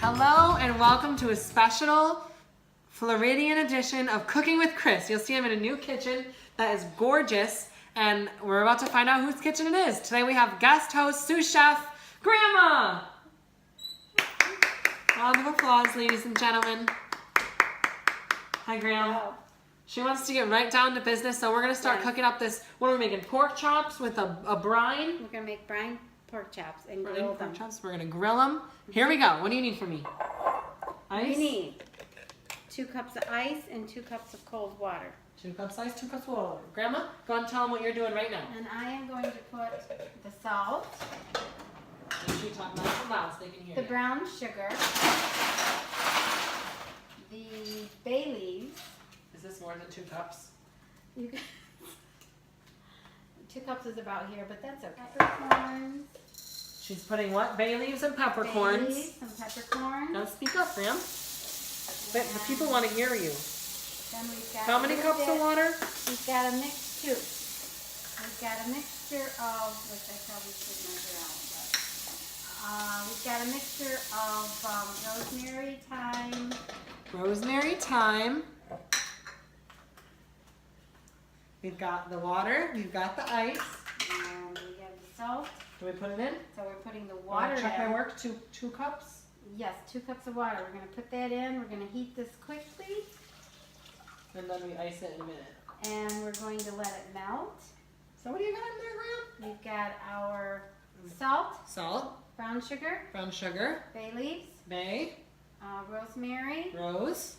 Hello and welcome to a special Floridian edition of Cooking with Chris. You'll see I'm in a new kitchen that is gorgeous and we're about to find out whose kitchen it is. Today we have guest host, sous chef, Grandma! Round of applause, ladies and gentlemen. Hi, Grandma. Hello. She wants to get right down to business, so we're going to start cooking up this, what are we making, pork chops with a brine? We're going to make brine pork chops and grill them. Pork chops. We're going to grill them. Here we go. What do you need from me? Ice? We need 2 cups of ice and 2 cups of cold water. 2 cups ice, 2 cups water. Grandma, go and tell them what you're doing right now. And I am going to put the salt, Make sure you talk nice and loud so they can hear the you. brown sugar, the bay leaves. Is this more than 2 cups? You can 2 cups is about here, but that's okay. Peppercorns. She's putting what? Bay leaves and Bay peppercorns. leaves, some peppercorns. Now speak up, Graham. The people want to hear you. Then we've got How many cups of water? We've got a mix too. We've got a mixture of, which I probably should measure out, but we've got a mixture of rosemary, thyme. Rosemary, thyme. We've got the water. We've got the ice. And we have the salt. Do we put it in? So we're putting the water Check in. my work. Two cups. Yes, 2 cups of water. We're going to put that in. We're going to heat this quickly. And then we ice it in a minute. And we're going to let it melt. So what do you got in there, Graham? We've got our salt, Salt, brown sugar, brown sugar, bay leaves, bay, rosemary, rose,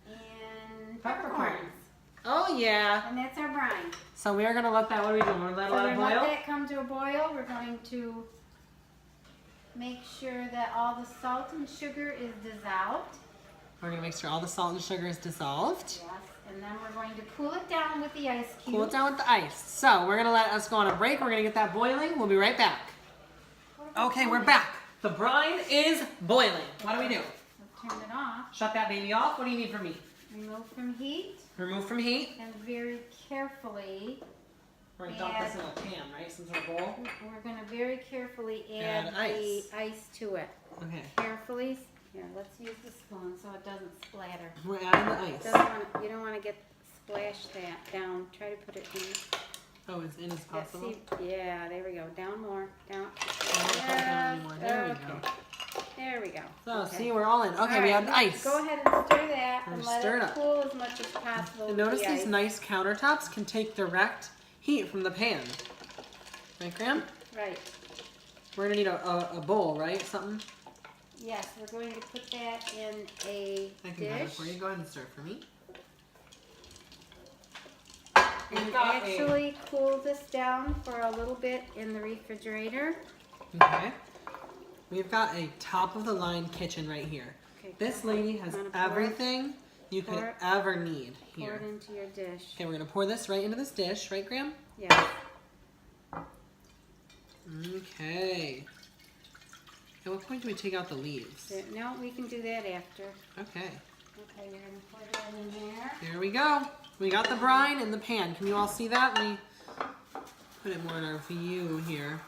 and Peppercorns. peppercorns. Oh yeah. And that's our brine. So we are gonna let that. What are we doing? We're gonna let So it we boil. let that come to a boil. We're going to make sure that all the salt and sugar is dissolved. We're gonna make sure all the salt and sugar is dissolved. Yes. And then we're going to cool it down with the ice cube. Cool it down with the ice. So we're gonna let us go on a break. We're gonna get that boiling. We'll be right back. Okay, we're back. The brine is boiling. What do we do? We'll turn it off. Shut that baby off. What do you need from me? Remove from heat. Remove from heat. And very carefully, We're gonna dump this in a pan, right? Some sort of bowl. we're going to very carefully add Add ice. the ice to it. Okay. Carefully. Here, let's use the spoon so it doesn't splatter. We're adding the ice. You don't want to get splash that down. Try to put it in. Oh, as in as Yeah, possible. see, yeah, there we go. Down more. Down. Don't put it down anymore. There we go. There we go. So Okay. see, we're all in. Okay, All we right, have ice. Go ahead and stir that and let Stir it it up. cool as much as possible. And with notice the these ice. nice countertops can take direct heat from the pan. Right, Graham? Right. We're gonna need a bowl, right? Something? Yes, we're going to put that in a I can grab it dish. for you. Go ahead and stir for me. And We've got actually cool this down for a little bit in the refrigerator. Okay. We've got a top-of-the-line kitchen right here. Okay, This lady has wanna pour everything you could Pour it. ever need Pour here. it into your dish. Okay, we're gonna pour this right into this dish, right, Graham? Yes. Okay. At what point do we take out the leaves? No, we can do that after. Okay. Okay, you're going to pour that in there. There we go. We got the brine in the pan. Can you all see that? Let me put it more in our view here.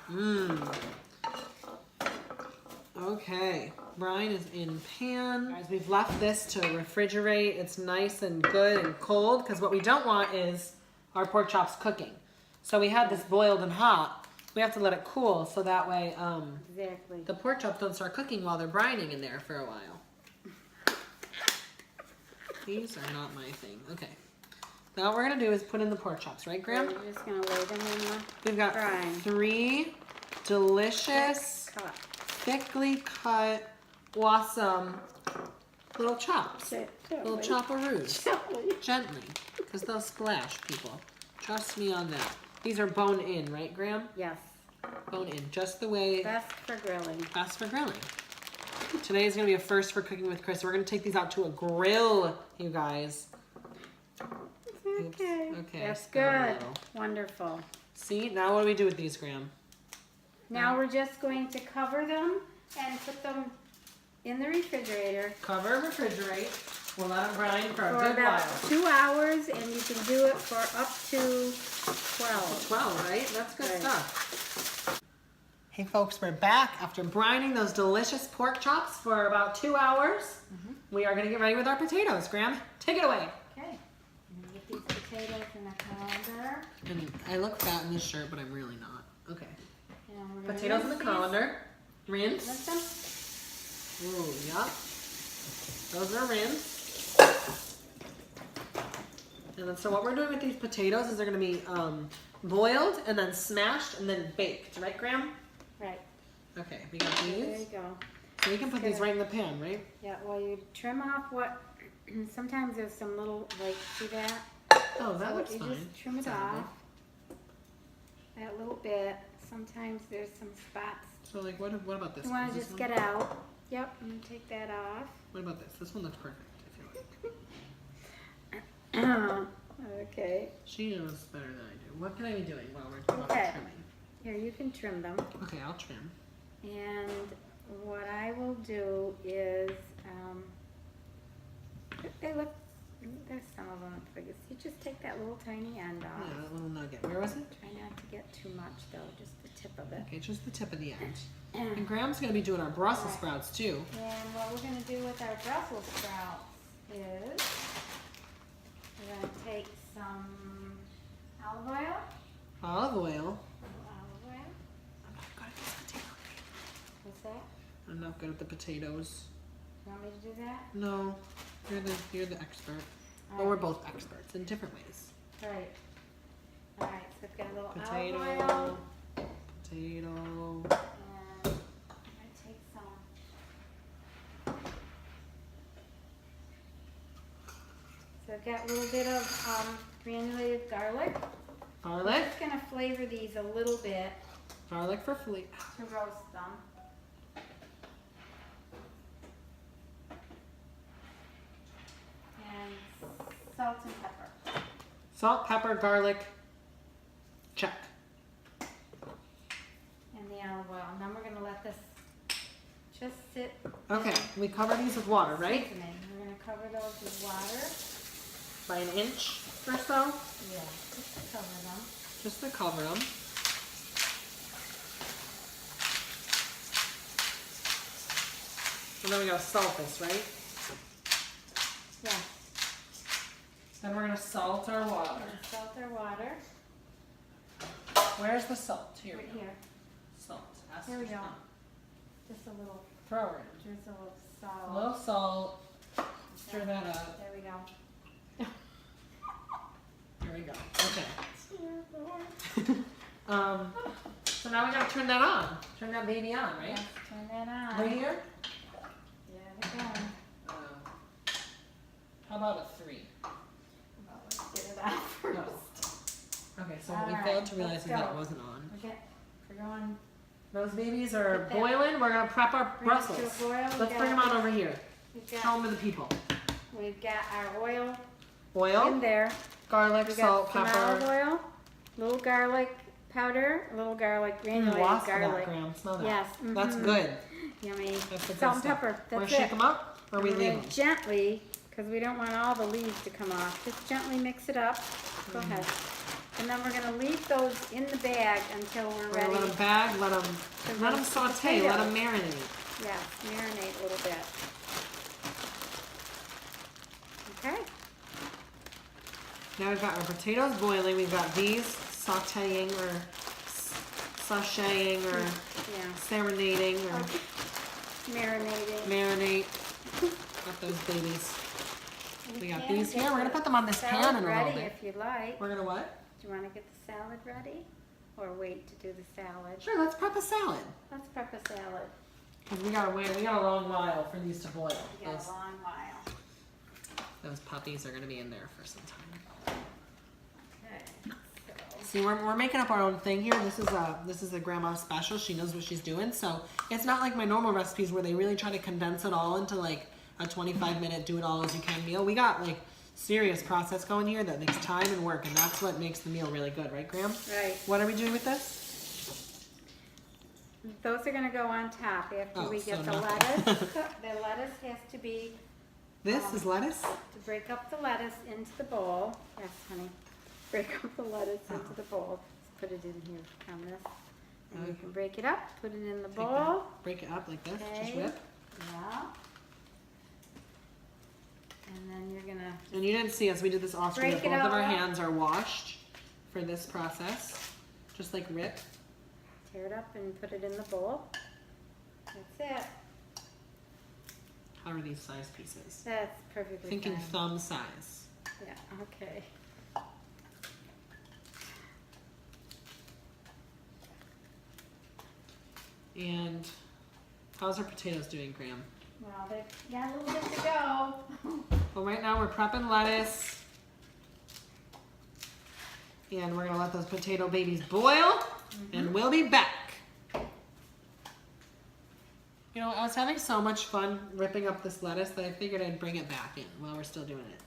Okay. Brine is in pan. Guys, we've left this to refrigerate. It's nice and good and cold because what we don't want is our pork chops cooking. So we had this boiled and hot. We have to let it cool so that way Exactly. the pork chops don't start cooking while they're brining in there for a while. These are not my thing. Okay. Now what we're going to do is put in the pork chops, right, Graham? We're just going to lay them in the We've got brine. 3 delicious, cup. thickly cut, awesome little chops. Little chopperoos. Gently, because they'll splash, people. Trust me on that. These are bone in, right, Graham? Yes. Bone in, just the way. Best for grilling. Best for grilling. Today is going to be a first for Cooking with Chris. We're going to take these out to a grill, you guys. Okay. Oops. Okay. That's spilled a good. little. Wonderful. See, now what do we do with these, Graham? Now we're just going to cover them and put them in the refrigerator Cover, refrigerate. We'll let them brine for a for good about while. 2 hours, and you can do it for up to 12. 12, right? That's good Right. stuff. Hey folks, we're back after brining those delicious pork chops for about 2 hours. We are gonna get ready with our potatoes. Graham, take it away. Okay. I'm gonna get these potatoes in the colander. And I look fat in this shirt, but I'm really not. Okay. And we're gonna Potatoes in the rinse colander. these. Rinse. Rinse them. Ooh, yep. Those are rinsed. And then, so what we're doing with these potatoes is they're gonna be boiled and then smashed and then baked, right, Graham? Right. Okay, we got There you these. go. So we can put these right in the pan, right? Yeah, well, you trim off what, sometimes there's some little, like, see that? Oh, that So looks you fine. just trim it That's edible. off. That little bit. Sometimes there's some spots. So, like, what about this You one? want to Is this just one? get out. Yep, and take that off. What about this? This one looks perfect, I feel like. Okay. She knows better than I do. What can I be doing while we're Okay. trimming? Here, you can trim them. Okay, I'll trim. And what I will do is, they look, there's some of them look like this. You just take that little tiny end off. Yeah, that little nugget. Where was it? Try not to get too much though, just the tip of it. Okay, just the tip of the end. And Graham's gonna be doing our Brussels sprouts too. And what we're gonna do with our Brussels sprouts is, we're gonna take some olive oil. Olive oil. Olive oil. I'm not good at this potato. What's that? I'm not good at the potatoes. You want me to do that? No, you're the expert. All But we're right. both experts in different ways. Right. All right, so I've got a little Potato. olive oil. Potato. And I'm gonna take some. So I've got a little bit of granulated garlic. I'm Garlic. just gonna flavor these a little bit Garlic for fleet. to roast them. And salt and pepper. Salt, pepper, garlic. Check. And the olive oil. And then we're gonna let this just sit. Okay, we cover these with water, right? Seasoning. We're gonna cover those with water. By an inch or so. Yeah, just to cover them. Just to cover them. And then we gotta salt this, right? Yeah. Then we're gonna salt our We're water. gonna salt our water. Where's the salt? Here Right we go. here. Salt. Here we go. Just a little Throw her in. drizzle of salt. A little salt. Stir that up. There we go. Here we go. Okay. So now we gotta turn that on. Turn that baby on, right? Yes, turn that on. Right here? Yeah, we're going. How about a 3? Well, let's get it on first. Okay, so what we All failed right, to realize is let's that go. it wasn't on. We're going. Those babies are Get that. boiling. We're gonna prep our Bring it to a Brussels. boil. Let's bring them on over here. We've Show got, them to the people. we've got our oil in Oil, there. garlic, We salt, got some olive pepper. oil, little garlic powder, a little garlic granulated Lost that, garlic. Graham. Smell that. Yes. That's mhm. good. Yummy. That's the good Salt and stuff. pepper. We're That's gonna shake it. them up, or we We're leave gonna them. gently, because we don't want all the leaves to come off. Just gently mix it up. Go Mm-hmm. ahead. And then we're gonna leave those in the bag until we're We're ready. gonna let them bag. Let them roast the saute. Let them potatoes. marinate. Yes, marinate a little bit. Okay. Now we've got our potatoes boiling. We've got these sauteing or sashaying or Yeah. serenading or Marinating. marinate. Got those babies. We got can these get here. We're gonna the put them on this salad pan in a little ready bit. if you like. We're gonna what? Do you want to get the salad ready? Or wait to do the salad? Sure, let's prep a salad. Let's prep a salad. Cause we gotta wait. We got a long while for these to boil. We got a long while. Those puppies are gonna be in there for some time. Okay. So, See, we're making up our own thing here. This is a grandma special. She knows what she's doing. So it's not like my normal recipes where they really try to condense it all into like a 25-minute do it all as you can meal. We got like serious process going here that takes time and work, and that's what makes the meal really good, right, Graham? right. What are we doing with this? Those are going to go on top after Oh, we get so the nothing. lettuce. The lettuce has to be, This is lettuce. to break up the lettuce into the bowl. Yes, honey. Break up the lettuce into the bowl. Let's put it in here on this. And you can break it up, put it in the Take bowl. that, break it up like this, just Okay. whip. Yeah. And then you're gonna And you didn't see us, we did this off screen, break but it both of our all up. hands are washed for this process. Just like rip. tear it up and put it in the bowl. That's it. How are these size pieces? That's perfectly Thinking fine. thumb size. Yeah, okay. And how's our potatoes doing, Graham? Well, they've got a little bit to go. Well, right now we're prepping lettuce. And we're gonna let those potato babies boil, and we'll be back. You know, I was having so much fun ripping up this lettuce that I figured I'd bring it back in while we're still doing it.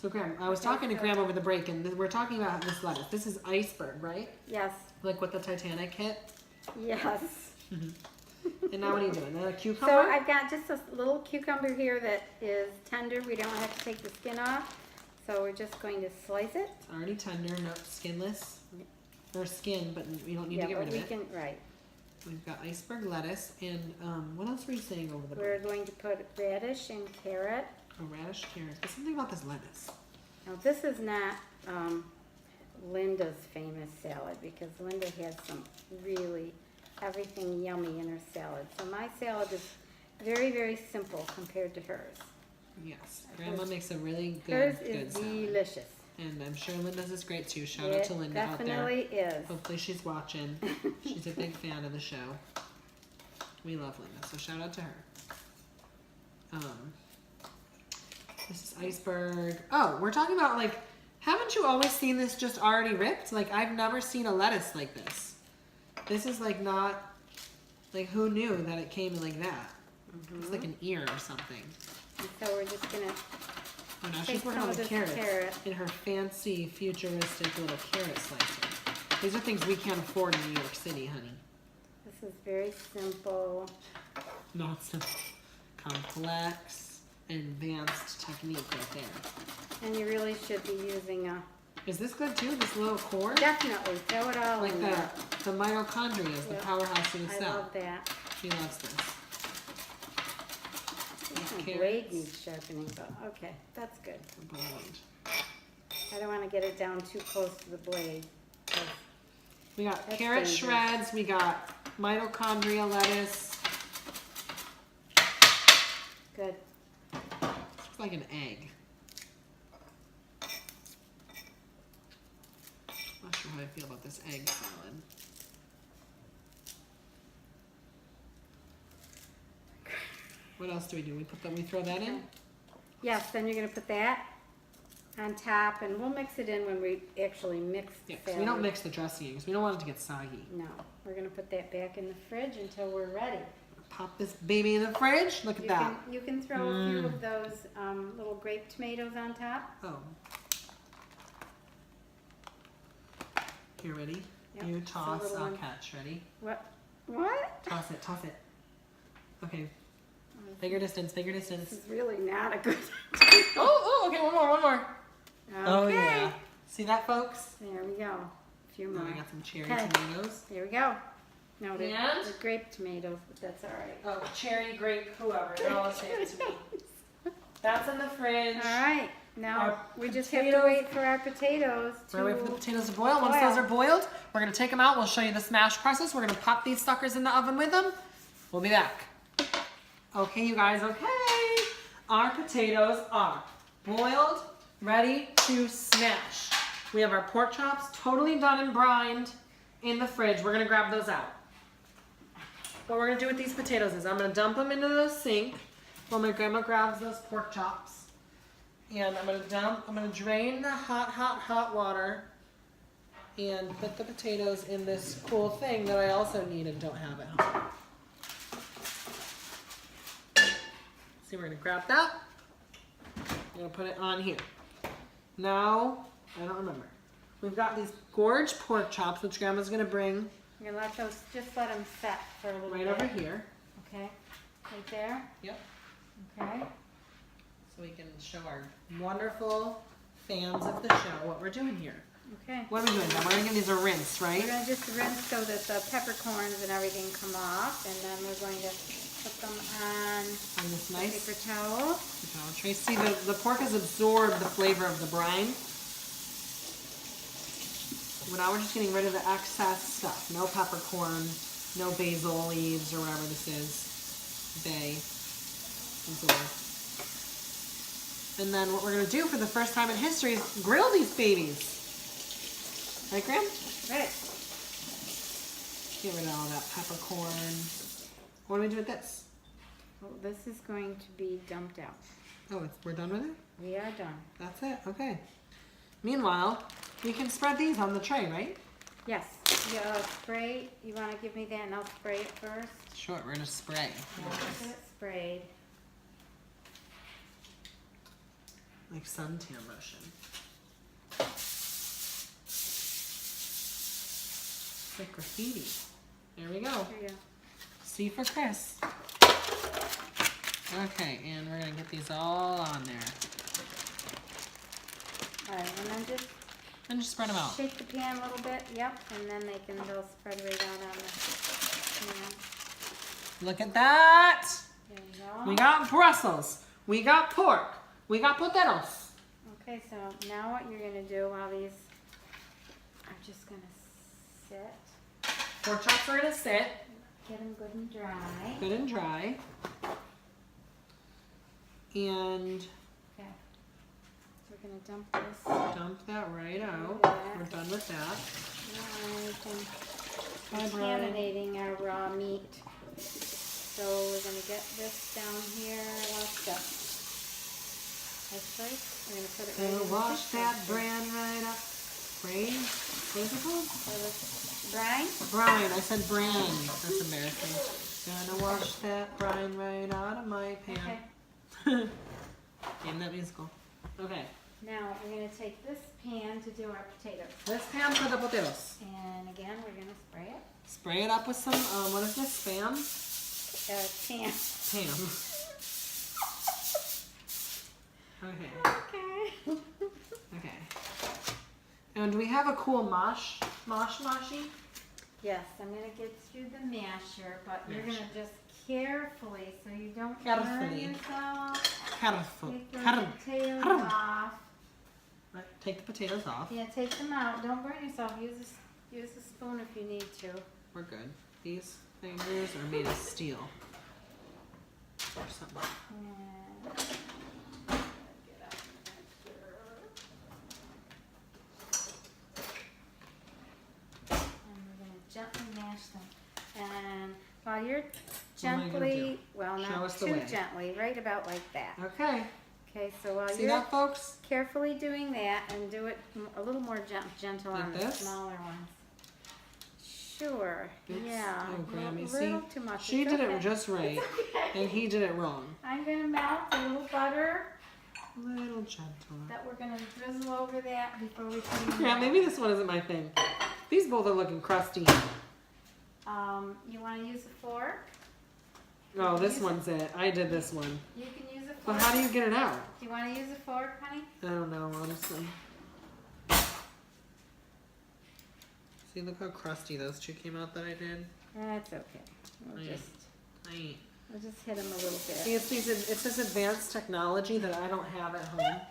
So Graham, I was talking to Graham over the break, and we're talking about this lettuce. This is iceberg, right? Yes. Like what the Titanic hit. Yes. And now what are you doing? A cucumber? So I've got just a little cucumber here that is tender. We don't have to take the skin off. So we're just going to slice it. It's already tender, no skinless. Or skin, but we don't need to get rid of it. Right. We've got iceberg lettuce, and what else were you saying over the We're break? going to put radish and carrot. A radish, carrot. There's something about this lettuce. Now this is not Linda's famous salad because Linda has some really everything yummy in her salad. So my salad is very, very simple compared to hers. Yes, Grandma makes a really Hers good is salad. delicious. And I'm sure Linda's is great too. Shout out to Linda out there. Definitely is. Hopefully she's watching. She's a big fan of the show. We love Linda, so shout out to her. This is iceberg. Oh, we're talking about, like, haven't you always seen this just already ripped? Like, I've never seen a lettuce like this. This is like not, like, who knew that it came in like that? It's like an ear or something. And so we're just gonna Oh, now take she's working some on of the this carrots carrot. in her fancy, futuristic little carrot slicer. These are things we can't afford in New York City, honey. This is very simple. Not so complex, advanced technique right there. And you really should be using a, Is this good too? This little core? definitely throw it all Like in the there. mitochondria is the Yep. powerhouse of the I cell. love that. She loves this. My Carrots. blade needs sharpening, but okay, that's good. Blade. I don't want to get it down too close to the blade. 'cause We got That's carrot dangerous. shreds. We got mitochondria lettuce. Good. Looks like an egg. Not sure how I feel about this egg salad. What else do we do? We throw that in? Yes, then you're going to put that on top, and we'll mix it in when we actually mix the Yeah, 'cause salad. we don't mix the dressing in because we don't want it to get soggy. No, we're going to put that back in the fridge until we're ready. Pop this baby in the fridge. Look at that. You can throw a few of those little grape tomatoes on top. Oh. You ready? Yep, You it's a toss, little I'll one. catch. Ready? What? Toss it, toss it. Okay. Bigger distance, bigger This distance. is really not a good Oh, okay, one more, one more. Okay. Oh, yeah. See that, folks? There we go. A few Now more. I got some cherry Okay. tomatoes. There we go. No, they're And? grape tomatoes, but that's all right. Oh, cherry, grape, whoever. They're all the same to me. That's in the fridge. All right. Now Our we just have to potatoes- wait for our potatoes to We're waiting for the potatoes to boil. Once those are boiled, we're going to take them out. We'll show you the smash process. We're going to pop these suckers in the oven with them. We'll be back. Okay, you guys, okay. Our potatoes are boiled, ready to smash. We have our pork chops totally done and brined in the fridge. We're going to grab those out. What we're going to do with these potatoes is I'm going to dump them into the sink while my grandma grabs those pork chops. And I'm gonna drain the hot water and put the potatoes in this cool thing that I also need and don't have at home. See, we're gonna grab that. I'm gonna put it on here. Now, I don't remember. We've got these gorge pork chops, which Grandma's gonna bring You're gonna let those, just let them set for a little right bit. over here. Okay. Right there. Yep. Okay. So we can show our wonderful fans of the show what we're doing here. Okay. What are we doing now? We're gonna give these a rinse, right? We're gonna just rinse so that the peppercorns and everything come off, and then we're going to put them on this nice paper towel. Tracy, the pork has absorbed the flavor of the brine. Well, now we're just getting rid of the excess stuff. No peppercorn, no basil leaves or whatever this is. Bay. Absorb. And then what we're gonna do for the first time in history is grill these babies. Right, Graham? Right. Get rid of all that peppercorn. What do we do with this? Well, this is going to be dumped out. Oh, we're done with it? We are done. That's it, okay. Meanwhile, we can spread these on the tray, right? Yes. Spray. You want to give me that and I'll spray it first? Sure, we're gonna spray. Yeah, get it sprayed. Like suntan lotion. Like graffiti. There we go. There you go. C for Chris. Okay, and we're gonna get these all on there. Alright, and then just spread them out. shake the pan a little bit. Yep, and then they'll spread right out on the pan. Look at that! There you go. We got Brussels. We got pork. We got potatoes. Okay, so now what you're gonna do while these are just gonna sit, Pork chops are gonna sit get them good and dry. good and dry. And Okay. So we're gonna dump this. dump that right out. We're done with that. Now Hi, Brian. contaminating our raw meat. So we're gonna get this down here. What's up? That's right. We're gonna put it right in Gonna the wash that dishwasher. bran right up. Brain? What is it called? So this brine. Brine. I said bran. That's embarrassing. Gonna wash that brine right out of my pan. Okay. Name that musical. Okay. Now we're gonna take this pan to do our potatoes. This pan for the potatoes. And again, we're gonna spray it. Spray it up with some, what is this, Spam? Pan. Pam. Okay. Okay. Okay. And do we have a cool moshi? Yes, I'm gonna get through the masher, but you're Masher. gonna just carefully, so you don't burn Carefully. yourself. Careful. Take the Careful. potatoes Careful. off. Right, take the potatoes off. Yeah, take them out. Don't burn yourself. Use a spoon if you need to. We're good. These fingers are made of steel. Or something. And get out the mixer. And we're gonna gently mash them. And while you're am I gonna do? gently, well, Show not us the too way. gently, right about like that. Okay. Okay, so while See you're that, folks? carefully doing that, and do it a little more gentle Like on the this? smaller ones. Sure. It's- Yeah. oh, Graham, you a little see? too much. She It's did okay. it just right, Okay. and he did it wrong. I'm gonna melt a little butter A little gentle. that we're gonna drizzle over that before we put it in. Yeah, the- maybe this one isn't my thing. These both are looking crusty. You wanna use a fork? Oh, this one's it. I did this one. You can use a But fork. how do you get it out? Do you wanna use a fork, honey? I don't know, honestly. See, look how crusty those two came out that I did. That's okay. We'll Yeah. just I hit them a little See, bit. it's this advanced technology that I don't have at home.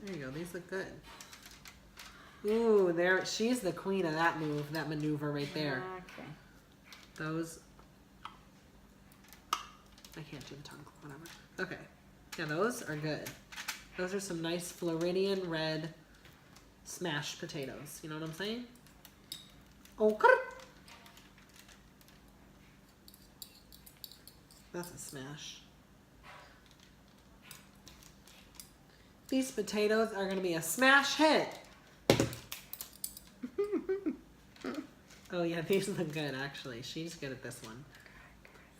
There you go. These look good. Ooh, there. She's the queen of that maneuver right there. Okay. Those. I can't do the tongue. Whatever. Okay. Yeah, those are good. Those are some nice Floridian red smashed potatoes. You know what I'm saying? Oh, that's a smash. These potatoes are going to be a smash hit. Oh yeah, these look good actually. She's good at this one.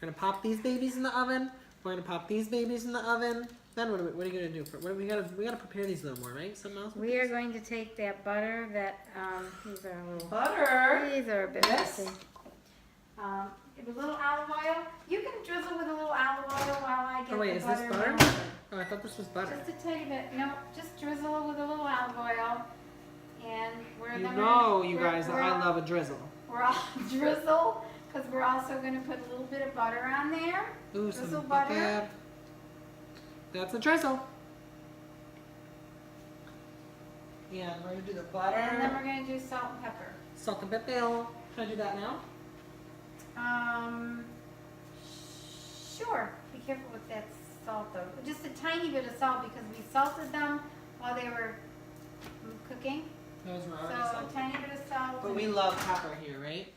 We're going to pop these babies in the oven. We're going to pop these babies in the oven. Then what are you going to do? We got to prepare these a little more, right? Something else? We are going to take that butter that, these are a little, Butter. these are a bit Yes. messy. With a little olive oil. You can drizzle with a little olive oil while I get Oh, wait, the is this butter butter? melted. Oh, I thought this was butter. Just a tiny bit. No, just drizzle it with a little olive oil. And You know, you guys, we're I love a drizzle. We're all drizzle because we're also going to put a little bit of butter on there. Ooh, Drizzle some butter. butter. That's a drizzle. Yeah, we're gonna do the butter. And then we're going to do salt and pepper. Salt and pepper. Can I do that now? Sure. Be careful with that salt though. Just a tiny bit of salt because we salted them while they were cooking. Those were So already a salted. tiny bit of salt. But we love pepper here, right?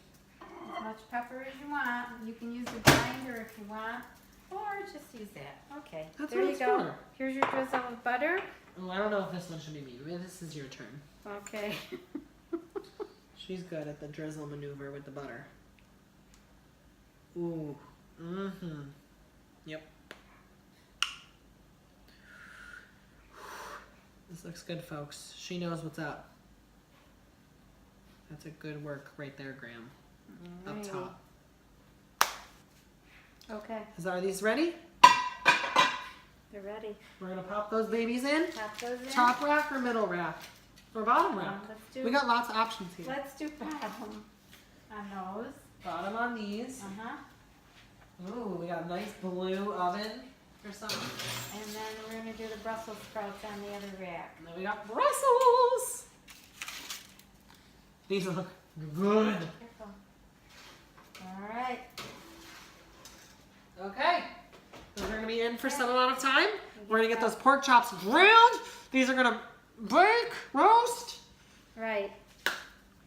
As much pepper as you want. You can use the grinder if you want, or just use that. Okay. That's there what you it's go. for. Here's your drizzle of butter. Oh, I don't know if this one should be me. Maybe this is your turn. Okay. She's good at the drizzle maneuver with the butter. Ooh. Mm-hmm. Yep. This looks good, folks. She knows what's up. That's a good work right there, Graham. Up top. Okay. Are these ready? They're ready. We're gonna pop those babies in. Pop those in. Top rack or middle rack? Or bottom rack? Let's do. We got lots of options here. Let's do bottom on those. Bottom on these. Ooh, we got a nice blue oven or something. And then we're gonna do the Brussels sprouts on the other rack. And then we got Brussels. These look good. Careful. All right. Okay. So we're gonna be in for some amount of time. We're gonna get those pork chops grilled. These are gonna bake, roast. Right.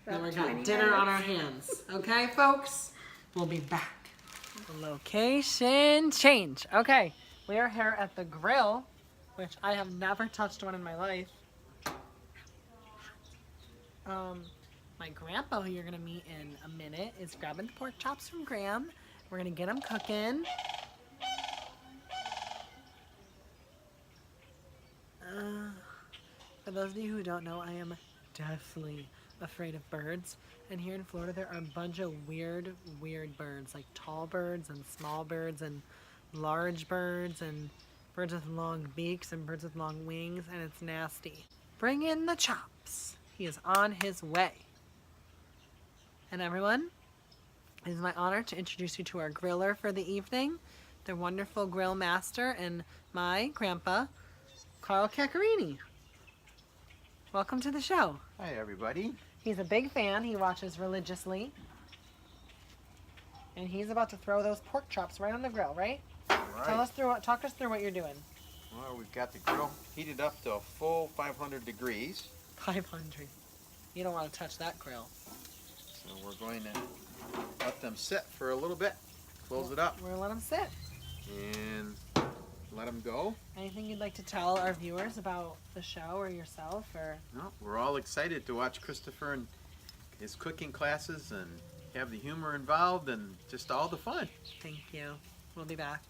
Then we About got 20 dinner on our minutes. hands. Okay, folks? We'll be back. Location change. Okay, we are here at the grill, which I have never touched one in my life. My grandpa, who you're gonna meet in a minute, is grabbing the pork chops from Graham. We're gonna get them cooking. For those of you who don't know, I am deathly afraid of birds. And here in Florida, there are a bunch of weird birds, like tall birds and small birds and large birds and birds with long beaks and birds with long wings, and it's nasty. Bring in the chops. He is on his way. And everyone, it is my honor to introduce you to our griller for the evening, the wonderful grill master and my grandpa, Carl Caccarini. Welcome to the show. Hi, everybody. He's a big fan. He watches religiously. And he's about to throw those pork chops right on the grill, right? All right. Talk us through what you're doing. Well, we've got the grill heated up to a full 500 degrees. 500. You don't want to touch that grill. So we're going to let them sit for a little bit. Close it up We're going to let them sit. and let them go. Anything you'd like to tell our viewers about the show or yourself? Or No, we're all excited to watch Christopher and his cooking classes and have the humor involved and just all the fun. Thank you. We'll be back.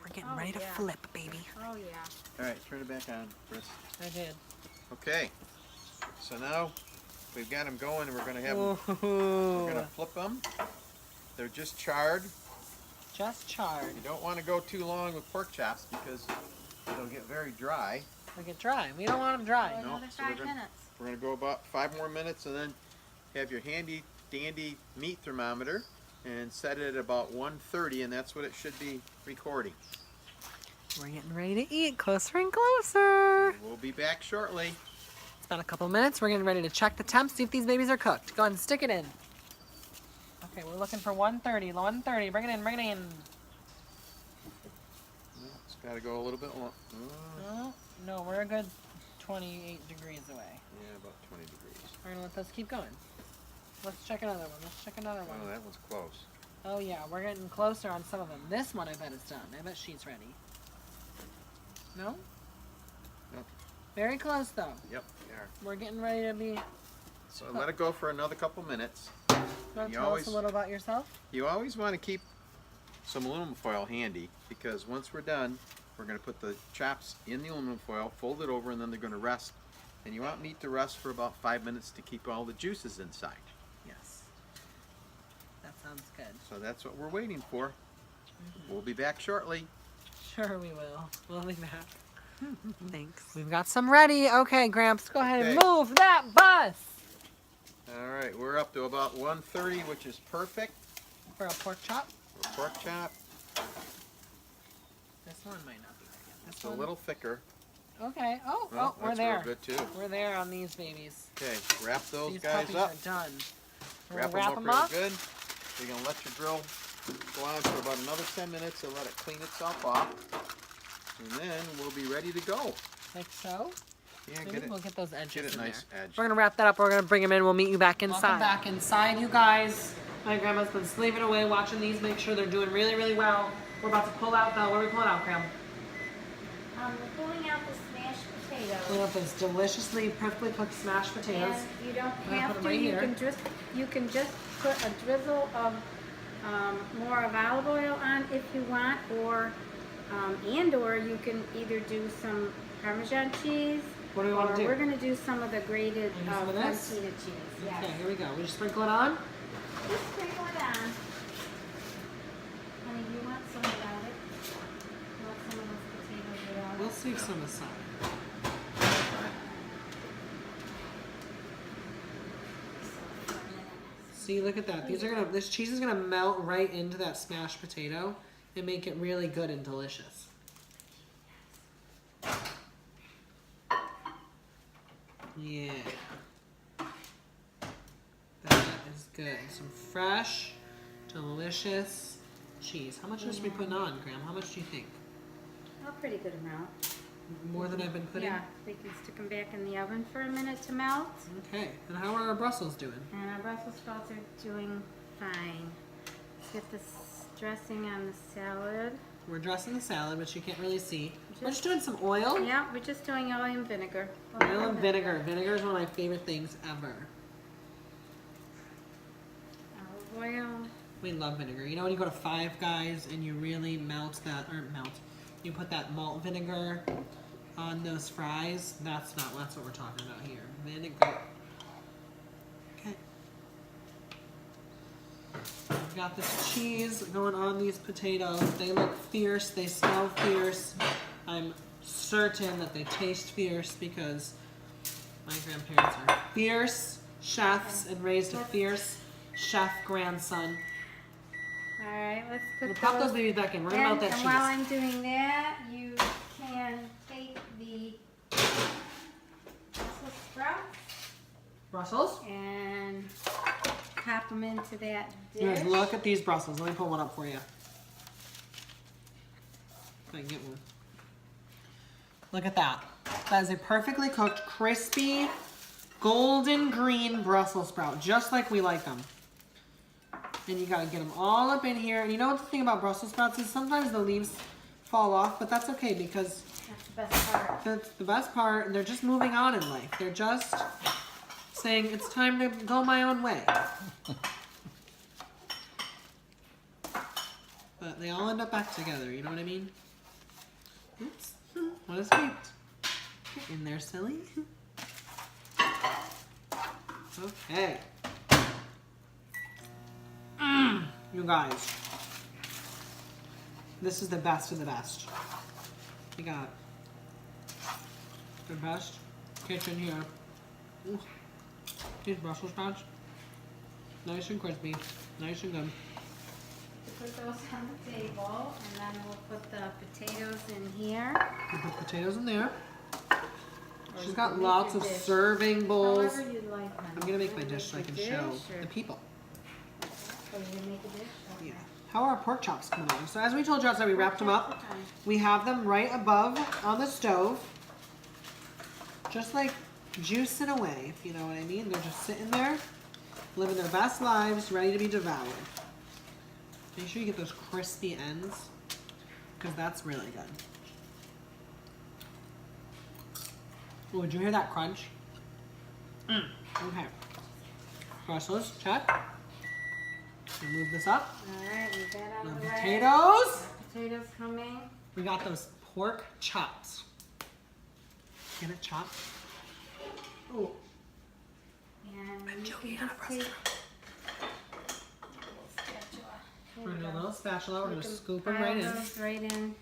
We're getting Oh, ready to yeah. flip, baby. Oh yeah. All right, turn it back on, Chris. I did. Okay, so now we've got them going and we're going to have them, we're Ooh. going to flip them. They're just charred. Just charred. You don't want to go too long with pork chops because they'll get very dry. They get dry. We don't want them dry. No, Another so we're 5 gonna- minutes. We're going to go about 5 more minutes and then have your handy dandy meat thermometer and set it at about 130, and that's what it should be recording. We're getting ready to eat. Closer and closer. We'll be back shortly. It's been a couple minutes. We're getting ready to check the temps, see if these babies are cooked. Go ahead and stick it in. Okay, we're looking for 130. 130. Bring it in. Bring it in. It's got to go a little bit long. Oh, no, we're a good 28 degrees away. Yeah, about 20 degrees. We're gonna let those keep going. Let's check another one. Let's check another one. Oh, that one's close. Oh yeah, we're getting closer on some of them. This one I bet is done. I bet she's ready. No? Nope. Very close though. Yep, they are. We're getting ready to be. So let it go for another couple minutes. You want to You tell always- us a little about yourself? You always want to keep some aluminum foil handy because once we're done, we're going to put the chops in the aluminum foil, fold it over, and then they're going to rest. And you want meat to rest for about 5 minutes to keep all the juices inside. Yes. That sounds good. So that's what we're waiting for. We'll be back shortly. Sure we will. We'll be back. Thanks. We've got some ready. Okay, Gramps, go ahead and Okay. move that bus. All right, we're up to about 130, which is perfect For a pork chop. for pork chop. This one might not be ready. This It's a one. little thicker. Okay. Oh, Well, we're that's there. real good too. We're there on these babies. Okay, wrap those These guys puppies up. are done. We're Wrap gonna them wrap up them real up. good. You're gonna let your grill go on for about another 10 minutes and let it clean itself off. And then we'll be ready to go. Like so. Yeah, Maybe get it. we'll get those edges Get it in nice there. edge. We're gonna wrap that up. We're gonna bring them in. We'll meet you back inside. Welcome back inside, you guys. My grandma's been slaving away watching these, make sure they're doing really, really well. We're about to pull out the. What are we pulling out, Grandma? We're pulling out the smashed potatoes. Pulling out those deliciously, perfectly cooked smashed potatoes. And you don't gonna have put to. 'em right here. You can just put a drizzle of more of olive oil on if you want, or or you can either do some Parmesan cheese. What do we want to do? We're going to do some of the grated Wanna do some of this? Fentina cheese. Yes. Okay, here we go. We just sprinkle it on. Just sprinkle it on. Honey, you want some without it? You want some of those potatoes without We'll it? save some aside. See, look at that. This cheese is gonna melt right into that smashed potato and make it really good and delicious. Yeah. That is good. Some fresh, delicious cheese. How much should we put on, Graham? How much do you think? A pretty good amount. More than I've been putting? Yeah, we can stick them back in the oven for a minute to melt. Okay. And how are our Brussels doing? And our Brussels sprouts are doing fine. Let's get this dressing on the salad. We're dressing the salad, which you can't really see. We're Just- just doing some oil. Yeah, we're just doing oil and vinegar. Oil and vinegar. Vinegar is one of my favorite things ever. Olive oil. We love vinegar. You know when you go to Five Guys and you really you put that malt vinegar on those fries? That's what we're talking about here. Vinegar. Okay. We've got this cheese going on these potatoes. They look fierce. They smell fierce. I'm certain that they taste fierce because my grandparents are fierce chefs and raised a fierce chef grandson. All right, let's put We'll pop those babies back in. We're gonna melt that and cheese. while I'm doing that, you can take the Brussels sprouts Brussels. and pop them into that dish. Guys, look at these Brussels. Let me pull one up for you. If I can get one. Look at that. That is a perfectly cooked, crispy, golden green Brussels sprout, just like we like them. And you gotta get them all up in here. And you know what the thing about Brussels sprouts is sometimes the leaves fall off, but that's okay because That's the best part. that's the best part. And they're just moving on in life. They're just saying it's time to go my own way. But they all end up back together, you know what I mean? Oops, what escaped? Get in there, silly. Okay. You guys, this is the best of the best. We got the best kitchen here. Ooh. These Brussels sprouts, nice and crispy, nice and good. Put those on the table, and then we'll put the potatoes in here. We put potatoes in there. Or She's you got can make lots your of dish serving bowls. However you'd like, honey. I'm gonna make my You dish so I make can your show dish, or- the people. Oh, you gonna make a dish? Okay. Yeah. How are our pork chops coming along? So as we told you outside, we wrapped them up. Okay. We have them right above on the stove. Just like juicing away, if you know what I mean. They're just sitting there, living their best lives, ready to be devoured. Make sure you get those crispy ends, because that's really good. Oh, did you hear that crunch? Okay. Brussels, check. We move this up. Alright, we've got The on the way. potatoes. Potatoes coming. We got those pork chops. Get it chopped? Oh. And you joking can on a just take We're gonna do a little spatula. We're You gonna can scoop them pile right in. those right in.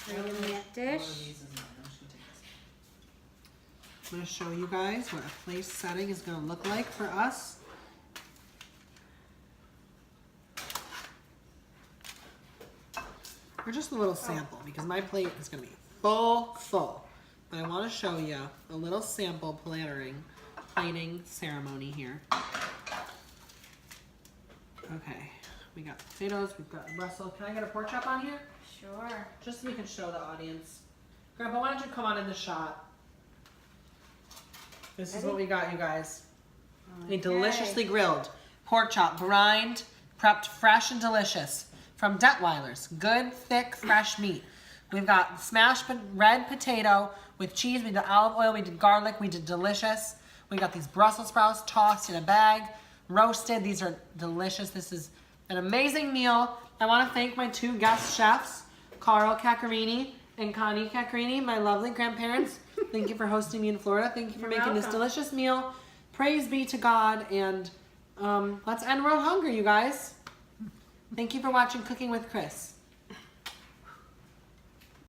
for you in that dish. I'm going to show you guys what a place setting is going to look like for us. Or just a little sample, because my plate is going to be full. But I want to show you a little sample plating ceremony here. Okay, we got potatoes, we've got Brussels. Can I get a pork chop on here? Sure. Just so we can show the audience. Grandpa, why don't you come on in the shot? This is what we got, you guys. A deliciously grilled pork chop, brined, prepped fresh and delicious from Detweiler's. Good, thick, fresh meat. We've got smashed red potato with cheese. We did olive oil. We did garlic. We did delicious. We got these Brussels sprouts tossed in a bag, roasted. These are delicious. This is an amazing meal. I want to thank my two guest chefs, Carl Caccarini and Connie Caccarini, my lovely grandparents. Thank you for hosting me in Florida. Thank you for making this delicious meal. Praise be to God. And let's end world hunger, you guys. Thank you for watching Cooking with Chris.